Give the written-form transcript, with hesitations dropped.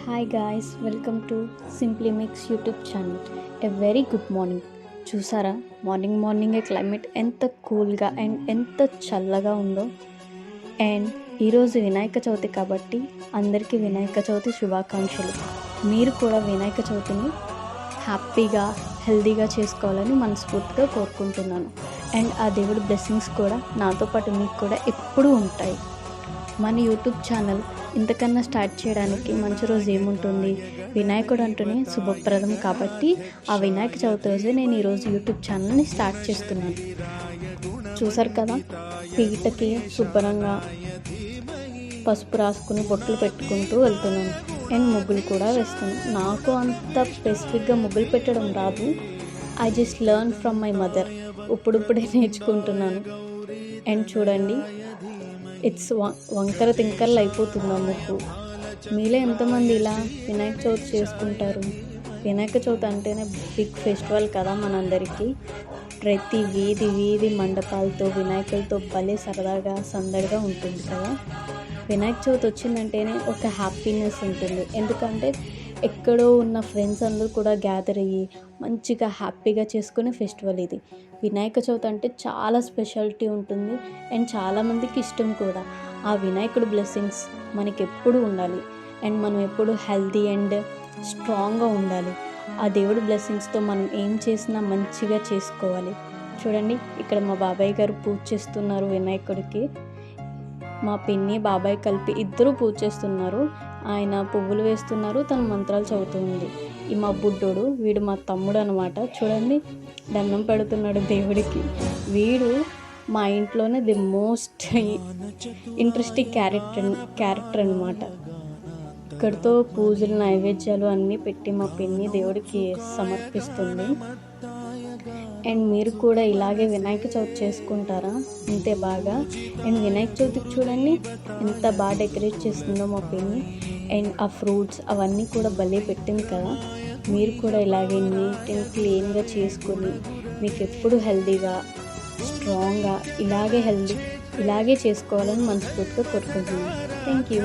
Hi guys, welcome to simply mix YouTube channel. A very good morning. చూసారా, మార్నింగే climate ఎంత కూల్గా and ఎంత చల్లగా ఉందో. అండ్ ఈరోజు వినాయక చవితి కాబట్టి అందరికీ వినాయక చవితి శుభాకాంక్షలు. మీరు కూడా వినాయక చవితిని హ్యాపీగా హెల్తీగా చేసుకోవాలని మనస్ఫూర్తిగా కోరుకుంటున్నాను. అండ్ ఆ దేవుడి బ్లెస్సింగ్స్ కూడా నాతో పాటు మీకు కూడా ఎప్పుడూ ఉంటాయి. మన యూట్యూబ్ ఛానల్ ఇంతకన్నా స్టార్ట్ చేయడానికి మంచి రోజు ఏముంటుంది? వినాయకుడు అంటూనే శుభప్రదం కాబట్టి ఆ వినాయక చవితి రోజే నేను ఈరోజు యూట్యూబ్ ఛానల్ని స్టార్ట్ చేస్తున్నాను. చూసారు కదా, పీటకి శుభ్రంగా పసుపు రాసుకుని బొట్లు పెట్టుకుంటూ వెళ్తున్నాను. అండ్ ముగ్గులు కూడా వేస్తాను. నాకు అంత స్పెసిఫిక్గా ముగ్గులు పెట్టడం రాదు. I just learn from my mother. ఇప్పుడిప్పుడే నేర్చుకుంటున్నాను. అండ్ చూడండి, ఇట్స్ వంకర తింకర్లు అయిపోతుంది ముగ్గు. మీలో ఎంతమంది ఇలా వినాయక చవితి చేసుకుంటారు? వినాయక చవితి అంటేనే బిగ్ ఫెస్టివల్ కదా మనందరికీ. ప్రతి వీధి మండపాలతో వినాయకులతో భలే సరదాగా సందడిగా ఉంటుంది కదా. వినాయక చవితి వచ్చిందంటేనే ఒక హ్యాపీనెస్ ఉంటుంది. ఎందుకంటే ఎక్కడో ఉన్న ఫ్రెండ్స్ అందరూ కూడా గ్యాదర్ అయ్యి మంచిగా హ్యాపీగా చేసుకునే ఫెస్టివల్ ఇది. వినాయక చవితి అంటే చాలా స్పెషాలిటీ ఉంటుంది అండ్ చాలామందికి ఇష్టం కూడా. ఆ వినాయకుడు బ్లెస్సింగ్స్ మనకి ఎప్పుడు ఉండాలి అండ్ మనం ఎప్పుడు హెల్తీ అండ్ స్ట్రాంగ్గా ఉండాలి. ఆ దేవుడి బ్లెస్సింగ్స్తో మనం ఏం చేసినా మంచిగా చేసుకోవాలి. చూడండి, ఇక్కడ మా బాబాయ్ గారు పూజ చేస్తున్నారు వినాయకుడికి. మా పిన్ని బాబాయ్ కలిపి ఇద్దరు పూజ చేస్తున్నారు. ఆయన పువ్వులు వేస్తున్నారు, తన మంత్రాలు చదువుతుంది. ఈ మా బుడ్డోడు, వీడు మా తమ్ముడు అనమాట. చూడండి, దండం పెడుతున్నాడు దేవుడికి. వీడు మా ఇంట్లోనే ది మోస్ట్ ఇంట్రెస్టింగ్ క్యారెక్టర్ అనమాట. ఇక్కడితో పూజలు నైవేద్యాలు అన్నీ పెట్టి మా పిన్ని దేవుడికి సమర్పిస్తుంది. అండ్ మీరు కూడా ఇలాగే వినాయక చవితి చేసుకుంటారా ఇంతే బాగా? అండ్ వినాయక చవితికి చూడండి ఎంత బాగా డెకరేట్ చేస్తుందో మా పిన్ని. అండ్ ఆ ఫ్రూట్స్ అవన్నీ కూడా భలే పెట్టింది కదా. మీరు కూడా ఇలాగే నీట్ అండ్ క్లీన్గా చేసుకొని మీకు ఎప్పుడు హెల్తీగా స్ట్రాంగ్గా ఇలాగే చేసుకోవాలని మనస్ఫూర్తిగా కోరుకుంటున్నాను. Thank you.